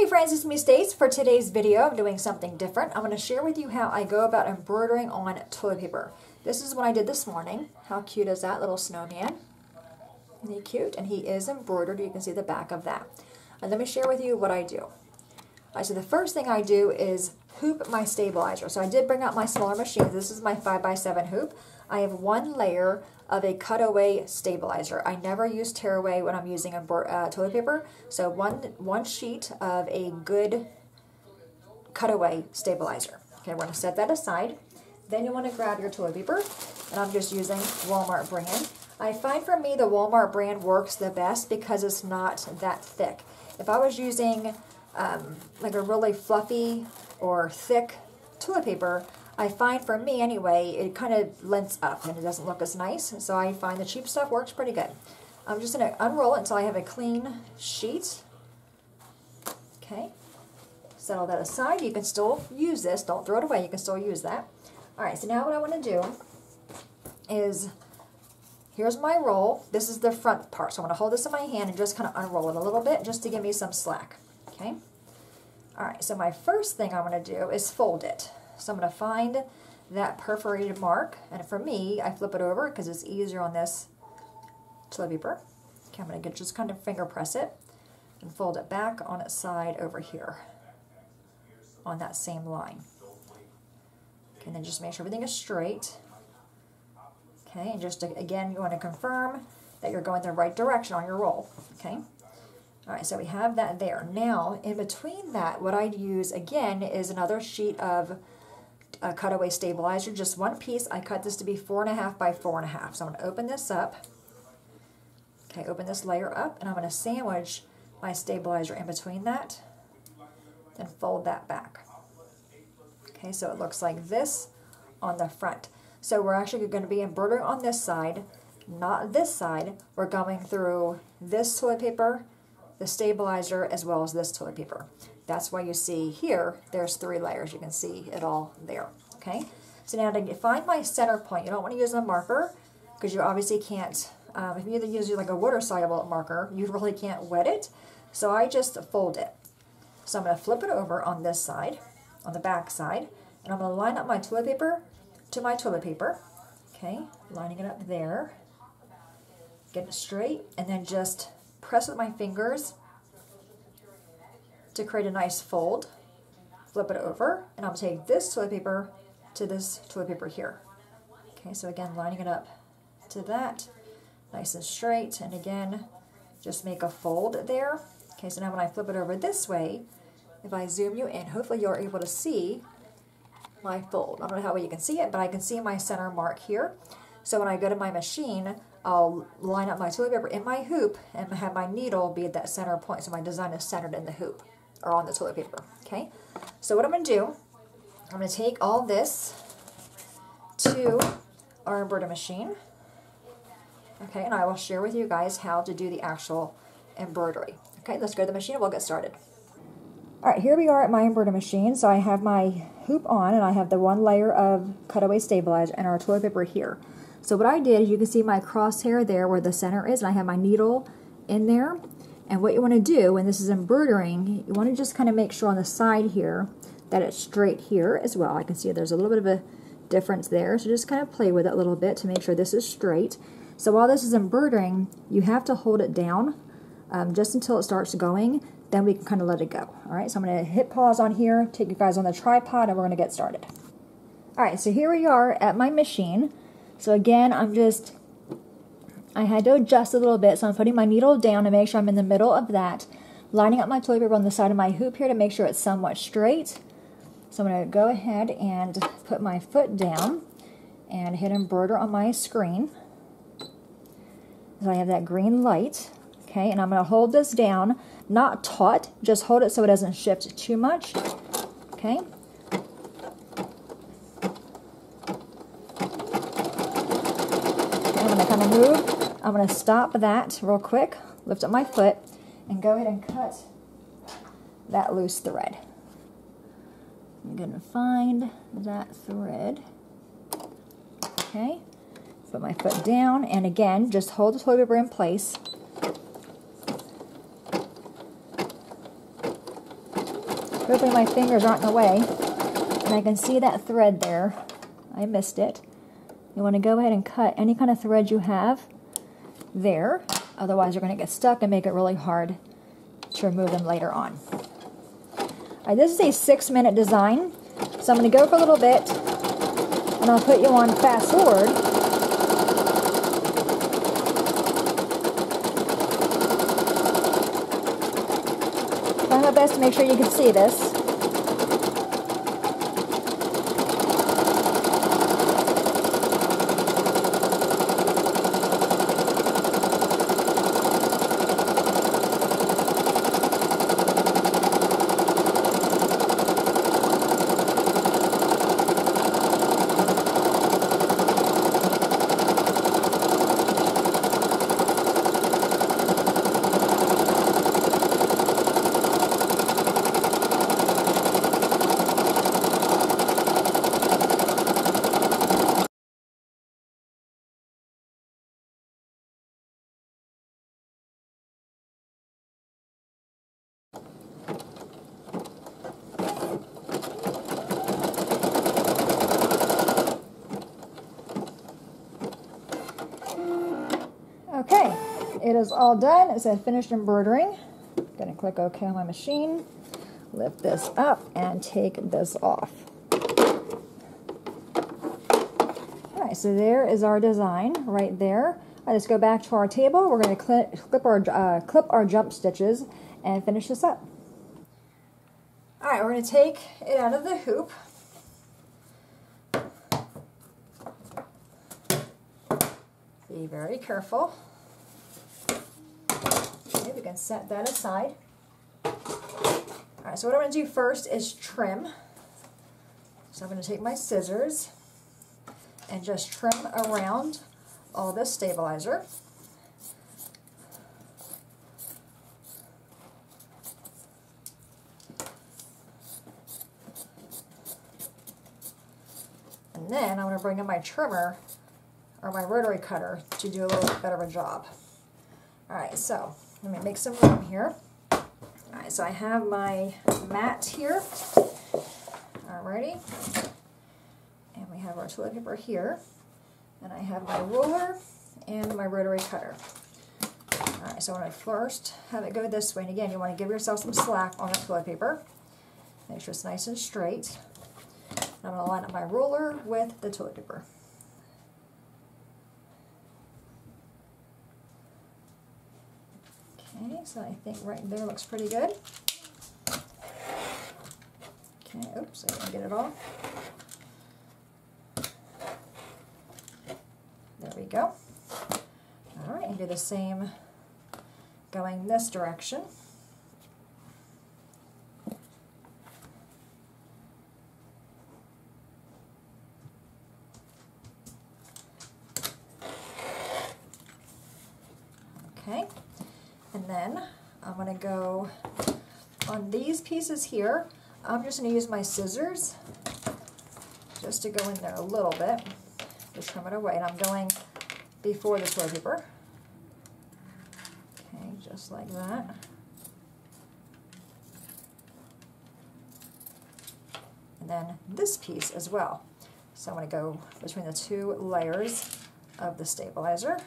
Hey friends, it's me Stace. For today's video, I'm doing something different. I'm going to share with you how I go about embroidering on toilet paper. This is what I did this morning. How cute is that little snowman? Isn't he cute? And he is embroidered. You can see the back of that. And let me share with you what I do. So the first thing I do is hoop my stabilizer. So I did bring out my smaller machine. This is my 5x7 hoop. I have one layer of a cutaway stabilizer. I never use tearaway when I'm using toilet paper. So one sheet of a good cutaway stabilizer. Okay, we're going to set that aside. Then you want to grab your toilet paper, and I'm just using Walmart brand. I find for me the Walmart brand works the best because it's not that thick. If I was using like a really fluffy or thick toilet paper, I find for me anyway, it kind of lends up and it doesn't look as nice. So I find the cheap stuff works pretty good. I'm just going to unroll it until I have a clean sheet. Okay. Settle that aside. You can still use this. Don't throw it away. You can still use that. Alright, so now what I want to do is, here's my roll. This is the front part. So I'm going to hold this in my hand and just kind of unroll it a little bit just to give me some slack. Okay. Alright, so my first thing I'm going to do is fold it. So I'm going to find that perforated mark, and for me, I flip it over because it's easier on this toilet paper. Okay, I'm going to just kind of finger press it and fold it back on its side over here on that same line. Okay, and then just make sure everything is straight. Okay, and just again, you want to confirm that you're going the right direction on your roll. Okay. Alright, so we have that there. Now, in between that, what I'd use again is another sheet of a cutaway stabilizer, just one piece. I cut this to be 4.5 by 4.5. So I'm going to open this up. Okay, open this layer up, and I'm going to sandwich my stabilizer in between that, then fold that back. Okay, so it looks like this on the front. So we're actually going to be embroidering on this side, not this side. We're going through this toilet paper, the stabilizer, as well as this toilet paper. That's why you see here, there's 3 layers. You can see it all there, okay? So now to find my center point, you don't want to use a marker because you obviously can't, if you either use like a water-soluble marker, you really can't wet it. So I just fold it. So I'm going to flip it over on this side, on the back side, and I'm going to line up my toilet paper to my toilet paper, okay? Lining it up there. Get it straight, and then just press with my fingers to create a nice fold. Flip it over, and I'll take this toilet paper to this toilet paper here. Okay, so again, lining it up to that, nice and straight, and again, just make a fold there. Okay, so now when I flip it over this way, if I zoom you in, hopefully you're able to see my fold. I don't know how well you can see it, but I can see my center mark here. So when I go to my machine, I'll line up my toilet paper in my hoop and have my needle be at that center point. So my design is centered in the hoop or on the toilet paper. Okay. So what I'm going to do, I'm going to take all this to our embroidery machine. Okay. And I will share with you guys how to do the actual embroidery. Okay. Let's go to the machine and we'll get started. All right. Here we are at my embroidery machine. So I have my hoop on and I have the one layer of cutaway stabilizer and our toilet paper here. So what I did is you can see my crosshair there where the center is, and I have my needle in there. And what you want to do when this is embroidering, you want to just kind of make sure on the side here that it's straight here as well. I can see there's a little bit of a difference there, so just kind of play with it a little bit to make sure this is straight. So while this is embroidering, you have to hold it down just until it starts going, then we can kind of let it go. All right, so I'm going to hit pause on here, take you guys on the tripod, and we're going to get started. All right, so here we are at my machine. So again, I had to adjust a little bit, so I'm putting my needle down to make sure I'm in the middle of that, lining up my toilet paper on the side of my hoop here to make sure it's somewhat straight. So I'm going to go ahead and put my foot down and hit embroider on my screen. So I have that green light, okay, and I'm going to hold this down, not taut, just hold it so it doesn't shift too much, okay. I'm going to stop that real quick, lift up my foot, and go ahead and cut that loose thread. I'm going to find that thread. Okay, put my foot down, and again, just hold the toilet paper in place. Hopefully my fingers aren't in the way. And I can see that thread there. I missed it. You want to go ahead and cut any kind of thread you have there. Otherwise you're going to get stuck and make it really hard to remove them later on. Alright, this is a 6-minute design. So I'm going to go for a little bit and I'll put you on fast forward. Try my best to make sure you can see this. Okay, it is all done. It says finished embroidering. I'm going to click OK on my machine, lift this up, and take this off. Alright, so there is our design right there. Let's go back to our table. We're going to clip our jump stitches and finish this up. Alright, we're going to take it out of the hoop. Be very careful. Okay, we can set that aside. Alright, so what I'm going to do first is trim. So I'm going to take my scissors and just trim around all this stabilizer. And then I'm going to bring in my trimmer or my rotary cutter to do a little bit better of a job. Alright, so let me make some room here. Alright, so I have my mat here. Alrighty. And we have our toilet paper here. And I have my ruler and my rotary cutter. Alright, so I want to first have it go this way. And again, you want to give yourself some slack on the toilet paper. Make sure it's nice and straight. I'm going to line up my ruler with the toilet paper. Okay, so I think right there looks pretty good. Okay, oops, I didn't get it all. There we go. Alright, and do the same going this direction. Okay, and then I'm going to go on these pieces here. I'm just going to use my scissors just to go in there a little bit to trim it away. And I'm going before the toilet paper. Okay, just like that. And then this piece as well. So I'm going to go between the two layers of the stabilizer.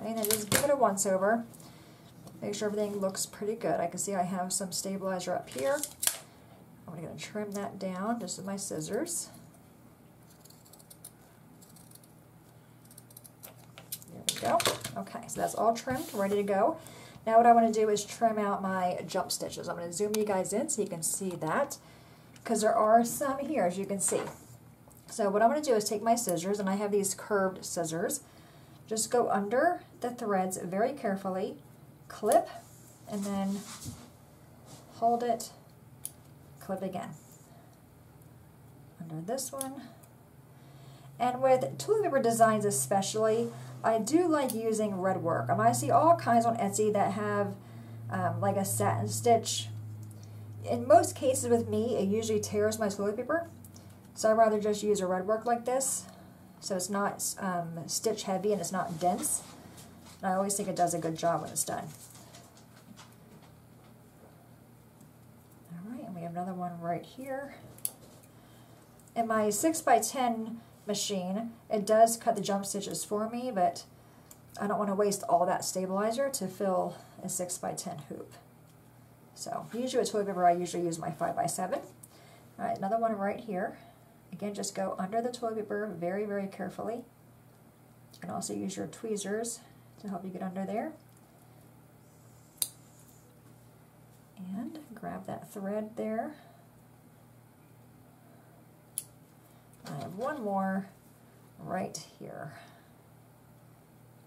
Okay, and then just give it a once over. Make sure everything looks pretty good. I can see I have some stabilizer up here. I'm going to trim that down just with my scissors. There we go. Okay, so that's all trimmed, ready to go. Now what I want to do is trim out my jump stitches. I'm going to zoom you guys in so you can see that, because there are some here, as you can see. So what I'm going to do is take my scissors, and I have these curved scissors. Just go under the threads very carefully, clip, and then hold it, clip again. Under this one. And with toilet paper designs especially, I do like using red work. I see all kinds on Etsy that have like a satin stitch. In most cases with me, it usually tears my toilet paper. So I'd rather just use a red work like this. so it's not stitch heavy and it's not dense. And I always think it does a good job when it's done. All right, and we have another one right here. In my 6x10 machine, it does cut the jump stitches for me, but I don't want to waste all that stabilizer to fill a 6x10 hoop. So usually with toilet paper, I usually use my 5x7. All right, another one right here. Again, just go under the toilet paper very, very carefully. You can also use your tweezers to help you get under there. And grab that thread there. I have one more right here.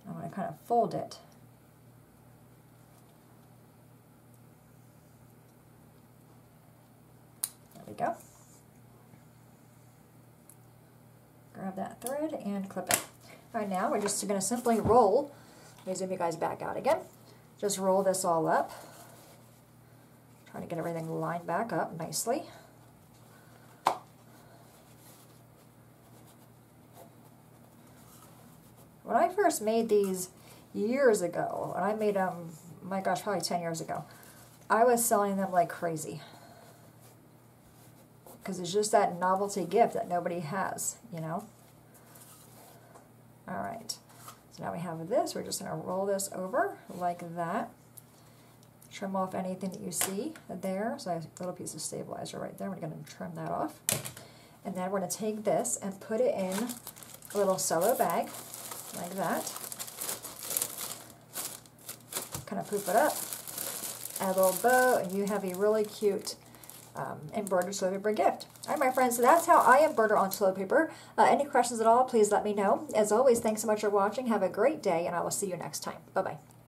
I'm going to kind of fold it. There we go. Grab that thread and clip it. All right, now we're just going to simply roll. Let me zoom you guys back out again. Just roll this all up. Trying to get everything lined back up nicely. When I first made these years ago, when I made them, my gosh, probably 10 years ago, I was selling them like crazy. Because it's just that novelty gift that nobody has, you know. All right, so now we have this. We're just going to roll this over like that. Trim off anything that you see there. So I have a little piece of stabilizer right there. We're going to trim that off. And then we're going to take this and put it in a little cello bag like that. Kind of poop it up. Add a little bow, and you have a really cute embroidered toilet paper gift. All right, my friends, so that's how I embroider on toilet paper. Any questions at all, please let me know. As always, thanks so much for watching. Have a great day, and I will see you next time. Bye-bye.